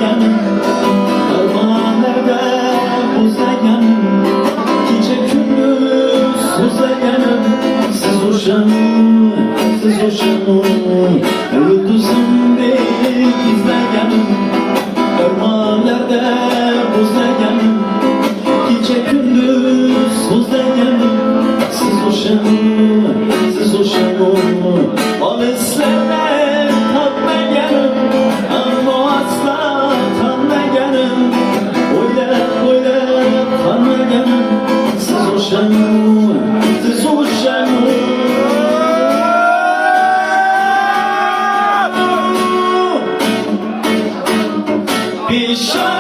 yanım, armağanlarda buzda yanım, gece gündüz suzda yanım. Siz uşağım, yıldızım değil gizle yanım, armağanlarda buzda yanım, gece gündüz suzda yanım. Siz uşağım, alışsana tatmayanım, ama asla tanmayanım, öyle tanmayanım. Siz uşağım, bir şarkı